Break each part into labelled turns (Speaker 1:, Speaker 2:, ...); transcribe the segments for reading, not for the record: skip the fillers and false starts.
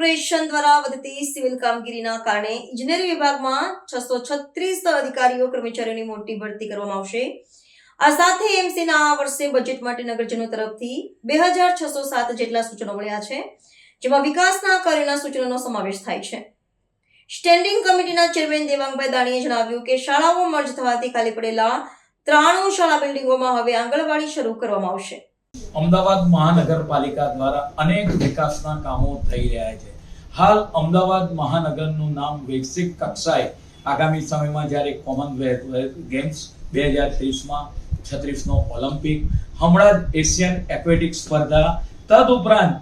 Speaker 1: Corporation દ્વારા વધતી civil કામગીરીના કારણે ઇજનેરી વિભાગમાં 636 અધિકારીઓ કર્મચારીઓની મોટી ભરતી કરવામાં આવશે. આ સાથે એમસીના આ વર્ષે બજેટ માટે નગરજનો તરફથી 2607 જેટલા સૂચનો મળ્યા છે, જેમાં વિકાસના કાર્યોના સૂચનોનો સમાવેશ થાય છે. સ્ટેન્ડિંગ કમિટીના ચેરમેન દેવાંગભાઈ દાણીએ જણાવ્યું કે શાળાઓ મર્જ થવાથી ખાલી પડેલા 93 શાળા બિલ્ડિંગોમાં હવે આંગણવાડી શરૂ કરવામાં આવશે.
Speaker 2: અમદાવાદ મહાનગરપાલિકા દ્વારા અનેક વિકાસના કામો થઈ રહ્યા છે. હાલ અમદાવાદ મહાનગરનું નામ વૈશ્વિક કક્ષાએ આગામી સમયમાં જ્યારે કોમનવેલ્થ ગેમ્સ 2030માં 36નો ઓલિમ્પિક, હમણાં જ એશિયન એક્વેટિક સ્પર્ધા, તદુપરાંત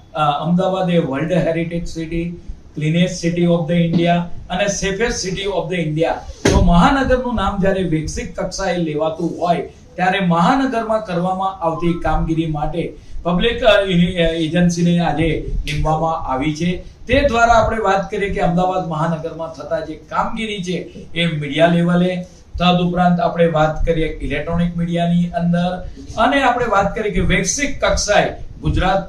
Speaker 2: અમદાવાદ એ world heritage city, cleanest city of the India અને safest city of the India, તો મહાનગરનું નામ જ્યારે વૈશ્વિક કક્ષાએ લેવાતું હોય ત્યારે મહાનગરમાં કરવામાં આવતી કામગીરી માટે પબ્લિક એજન્સીને આજે નીમવામાં આવી છે. તે દ્વારા આપણે વાત કરીએ કે અમદાવાદ મહાનગરમાં થતા જે કામગીરી છે એ મીડિયા લેવલે, તદુપરાંત આપણે વાત કરીએ ઇલેક્ટ્રોનિક મીડિયાની અંદર, અને આપણે વાત કરીએ કે વૈશ્વિક કક્ષાએ, ગુજરાત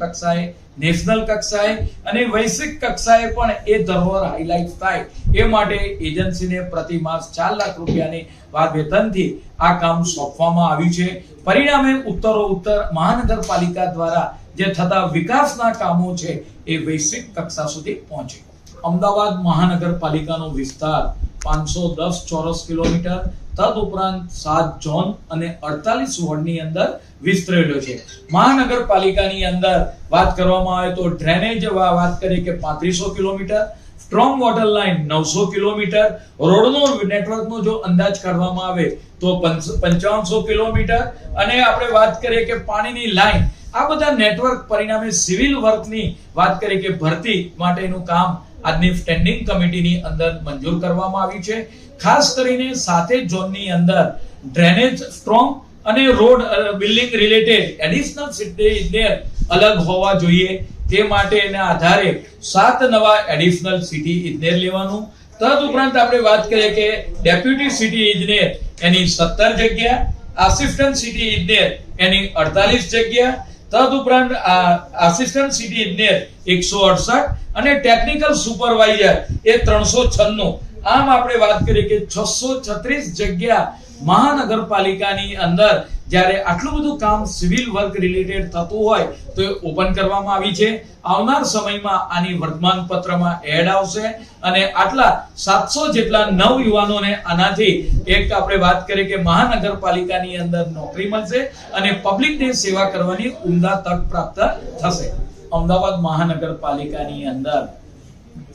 Speaker 2: કક્ષાએ, નેશનલ કક્ષાએ અને વૈશ્વિક કક્ષાએ પણ એ ધરોહર હાઇલાઇટ થાય એ માટે એજન્સીને પ્રતિ માસ 4 લાખ રૂપિયાની વેતનથી આ કામ સોંપવામાં આવ્યું છે. પરિણામે ઉત્તરોત્તર મહાનગરપાલિકા દ્વારા જે થતા વિકાસના કામો છે એ વૈશ્વિક કક્ષા સુધી પહોંચે. અમદાવાદ મહાનગરપાલિકાનો વિસ્તાર 510 ચોરસ કિલોમીટર, તદુપરાંત 7 ઝોન અને 48 વોર્ડની અંદર વિસ્તરેલો છે. મહાનગરપાલિકાની અંદર વાત કરવામાં આવે તો ડ્રેનેજ વાત કરીએ કે 3500 kilometre, strong water line 900 kilometre, રોડનો નેટવર્કનો જો અંદાજ કાઢવામાં આવે તો 5500 કિલોમીટર, અને આપણે વાત કરીએ કે પાણીની લાઇન, આ બધા નેટવર્ક પરિણામે સિવિલ વર્કની વાત કરીએ કે ભરતી માટેનું કામ આજની સ્ટેન્ડિંગ કમિટીની અંદર મંજૂર કરવામાં આવી છે. ખાસ કરીને 7 ઝોનની અંદર ડ્રેનેજ સ્ટ્રોંગ અને road building related additional city ઇજનેર અલગ હોવા જોઈએ, તે માટેના આધારે 7 નવા એડિશનલ સિટી ઇજનેર લેવાનું. તદુપરાંત આપણે વાત કરીએ કે ડેપ્યુટી સિટી ઇજનેર એની 17 જગ્યા, આસિસ્ટન્ટ સિટી ઇજનેર એની 48 જગ્યા, તદુપરાંત આસિસ્ટન્ટ સિટી ઇજનેર 168 અને ટેકનિકલ સુપરવાઇઝર એ 396. આમ આપણે વાત કરીએ કે 636 જગ્યા મહાનગરપાલિકાની અંદર જ્યારે આટલું બધું કામ સિવિલ વર્ક રિલેટેડ થતું હોય તો એ ઓપન કરવામાં આવી છે. આવનાર સમયમાં આની વર્તમાન પત્રમાં એડ આવશે અને આટલા 700 જેટલા નવ યુવાનોને આનાથી એક આપણે વાત કરીએ કે મહાનગરપાલિકાની અંદર નોકરી મળશે અને પબ્લિકને સેવા કરવાની ઉમદા તક પ્રાપ્ત થશે. અમદાવાદ મહાનગરપાલિકાની અંદર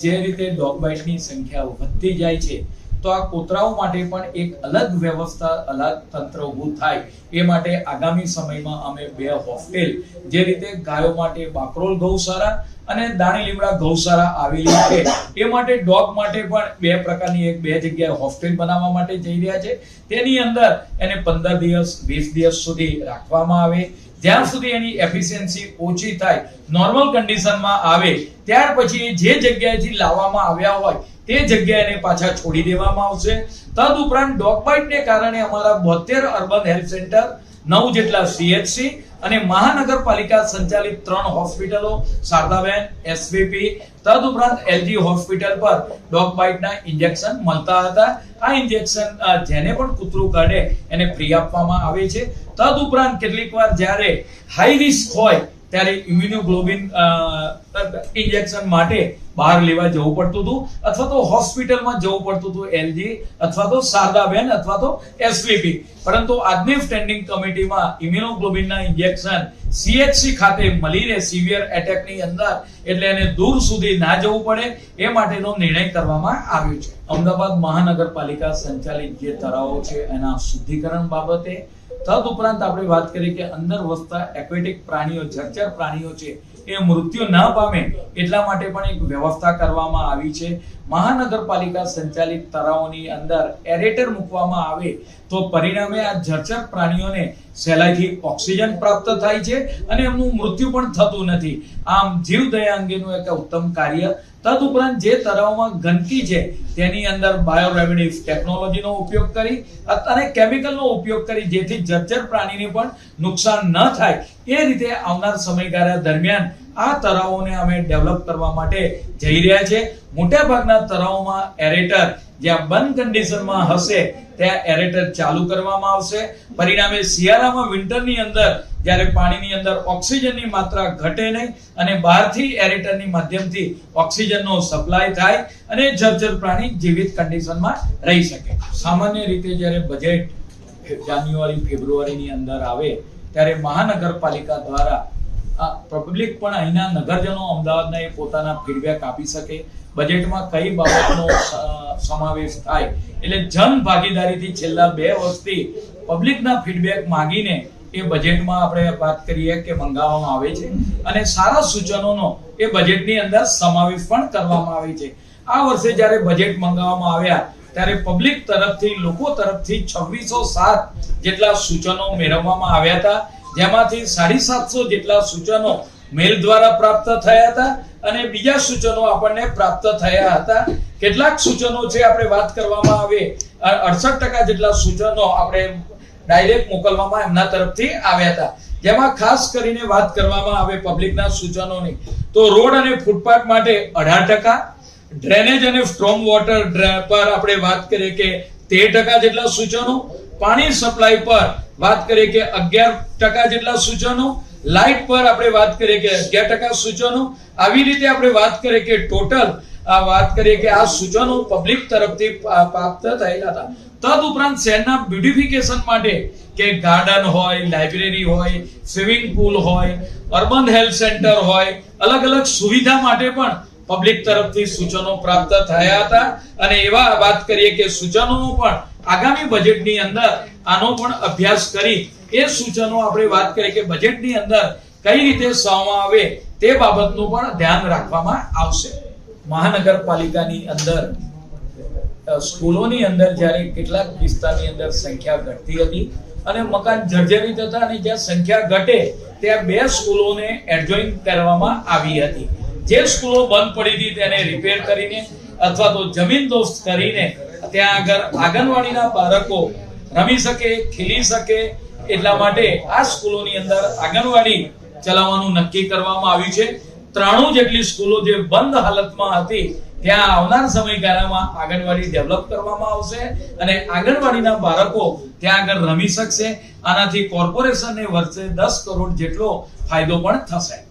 Speaker 2: જે રીતે ડોગ બાઇટની સંખ્યા વધતી જાય છે તો આ કૂતરાઓ માટે પણ એક અલગ વ્યવસ્થા, અલગ તંત્ર ઊભું થાય એ માટે આગામી સમયમાં અમે 2 હોસ્ટેલ, જે રીતે ગાયો માટે બાકરોલ ગૌશાળા અને દાણી લીમડા ગૌશાળા આવેલી છે, એ માટે ડોગ માટે પણ 2 પ્રકારની 2 જગ્યાએ હોસ્ટેલ બનાવવા માટે જઈ રહ્યા છે. તેની અંદર એને 15 દિવસ 20 દિવસ સુધી રાખવામાં આવે, જ્યાં સુધી એની એફિશિયન્સી ઓછી થાય, નોર્મલ કન્ડિશનમાં આવે, ત્યાર પછી જે જગ્યાએથી લાવવામાં આવ્યા હોય તે જગ્યાએ પાછા છોડી દેવામાં આવશે. તદુપરાંત ડોગ બાઇટને કારણે અમારા 72 અર્બન હેલ્થ સેન્ટર, 9 જેટલા સીએચસી અને મહાનગરપાલિકા સંચાલિત 3 હોસ્પિટલો, શારદાબેન, એસવીપી, તદુપરાંત એલજી હોસ્પિટલ પર ડોગ બાઇટના ઇન્જેક્શન મળતા હતા. આ ઇન્જેક્શન જેને પણ કૂતરું કાઢે એને ફ્રી આપવામાં આવે છે. તદુપરાંત કેટલીક વાર જ્યારે હાઈ રિસ્ક હોય ત્યારે ઇમ્યુનોગ્લોબિન ઇન્જેક્શન માટે બહાર લેવા જવું પડતું હતું, અથવા તો હોસ્પિટલમાં જવું પડતું હતું, એલજી અથવા તો શારદાબેન અથવા તો એસવીપી. પરંતુ આજની સ્ટેન્ડિંગ કમિટીમાં ઇમ્યુનોગ્લોબિનના ઇન્જેક્શન સીએચસી ખાતે મળી રહે સિવિયર એટેકની અંદર, એટલે એને દૂર સુધી ના જવું પડે એ માટેનો નિર્ણય કરવામાં આવ્યો છે. અમદાવાદ મહાનગરપાલિકા સંચાલિત જે તળાવો છે એના શુદ્ધિકરણ બાબતે, તદુપરાંત આપણે વાત કરીએ કે અંદર વસતા એક્વેટિક પ્રાણીઓ, જળચર પ્રાણીઓ છે એ મૃત્યુ ન પામે એટલા માટે પણ એક વ્યવસ્થા કરવામાં આવી છે. મહાનગરપાલિકા સંચાલિત તળાવોની અંદર એરેટર મૂકવામાં આવે તો પરિણામે આ જળચર પ્રાણીઓને સહેલાઈથી ઓક્સિજન પ્રાપ્ત થાય છે અને એમનું મૃત્યુ પણ થતું નથી. આમ જીવદયા અંગેનું એક ઉત્તમ કાર્ય. તદુપરાંત જે તળાવમાં ગંદકી છે તેની અંદર બાયોરેમેડિક્સ ટેકનોલોજીનો ઉપયોગ કરી અને કેમિકલનો ઉપયોગ કરી જેથી જર્જર પ્રાણીને પણ નુકસાન ન થાય એ રીતે આવનાર સમયગાળા દરમિયાન આ તળાવોને અમે ડેવલપ કરવા માટે જઈ રહ્યા છે. મોટા ભાગના તળાવોમાં એરેટર જ્યાં બંધ કન્ડિશનમાં હશે ત્યાં એરેટર ચાલુ કરવામાં આવશે. પરિણામે શિયાળામાં વિન્ટરની અંદર જ્યારે પાણીની અંદર ઓક્સિજનની માત્રા ઘટે નહીં અને બહારથી એરેટરની માધ્યમથી ઓક્સિજનનો સપ્લાય થાય અને જર્જર પ્રાણી જીવિત કન્ડિશનમાં રહી શકે. સામાન્ય રીતે જ્યારે બજેટ જાન્યુઆરી ફેબ્રુઆરીની અંદર આવે ત્યારે મહાનગરપાલિકા દ્વારા પબ્લિક પણ અહીંના નગરજનો અમદાવાદના એ પોતાના ફીડબેક આપી શકે. બજેટમાં કઈ બાબતનો સમાવેશ થાય એટલે જન ભાગીદારીથી છેલ્લા 2 વર્ષથી પબ્લિકના ફીડબેક માંગીને એ બજેટમાં આપણે વાત કરીએ કે મંગાવવામાં આવે છે અને સારા સૂચનોનો એ બજેટની અંદર સમાવેશ પણ કરવામાં આવે છે. આ વર્ષે જ્યારે બજેટ મંગાવવામાં આવ્યા ત્યારે પબ્લિક તરફથી લોકો તરફથી 2607 જેટલા સૂચનો મેળવવામાં આવ્યા હતા, જેમાંથી 750 જેટલા સૂચનો મેલ દ્વારા પ્રાપ્ત થયા હતા અને બીજા સૂચનો આપણને પ્રાપ્ત થયા હતા. કેટલાક સૂચનો છે આપણે વાત કરવામાં આવે 68% જેટલા સૂચનો આપણે ડાયરેક્ટ મોકલવામાં એમના તરફથી આવ્યા હતા. જેમાં ખાસ કરીને વાત કરવામાં આવે પબ્લિકના સૂચનોની તો રોડ અને ફૂટપાથ માટે 18%, ડ્રેનેજ અને સ્ટ્રોમ વોટર પર આપણે વાત કરીએ કે 13% જેટલા સૂચનો, પાણી સપ્લાય પર વાત કરીએ કે 11% જેટલા સૂચનો, લાઇટ પર આપણે વાત કરીએ કે 11% સૂચનો. આવી રીતે આપણે વાત કરીએ કે ટોટલ વાત કરીએ કે આ સૂચનો પબ્લિક તરફથી પ્રાપ્ત થયેલા હતા. તદુપરાંત શહેરના બ્યુટિફિકેશન માટે કે ગાર્ડન હોય, લાઇબ્રેરી હોય, સ્વિમિંગ પુલ હોય, અર્બન હેલ્થ સેન્ટર હોય, અલગ અલગ સુવિધા માટે પણ પબ્લિક તરફથી સૂચનો પ્રાપ્ત થયા હતા અને એવા વાત કરીએ કે સૂચનોનો પણ આગામી બજેટની અંદર આનો પણ અભ્યાસ કરી એ સૂચનો આપણે વાત કરીએ કે બજેટની અંદર કઈ રીતે સાવમાં આવે તે બાબતનું પણ ધ્યાન રાખવામાં આવશે. મહાનગરપાલિકાની અંદર સ્કૂલોની અંદર જ્યારે કેટલાક વિસ્તારની અંદર સંખ્યા ઘટતી હતી અને મકાન જર્જરિત હતા અને જ્યાં સંખ્યા ઘટે ત્યાં 2 સ્કૂલોને એડજોઇન કરવામાં આવી હતી. જે સ્કૂલો બંધ પડી હતી તેને રિપેર કરીને અથવા તો જમીન દોસ્ત કરીને ત્યાં આગળ આંગણવાડીના બાળકો રમી શકે, ખેલી શકે એટલા માટે આ સ્કૂલોની અંદર આંગણવાડી ચલાવવાનું નક્કી કરવામાં આવ્યું છે. 93 જેટલી સ્કૂલો જે બંધ હાલતમાં હતી ત્યાં આવનાર સમયગાળામાં આંગણવાડી ડેવલપ કરવામાં આવશે અને આંગણવાડીના બાળકો ત્યાં આગળ રમી શકશે. આનાથી કોર્પોરેશનને વર્ષે 10 કરોડ જેટલો ફાયદો પણ થશે.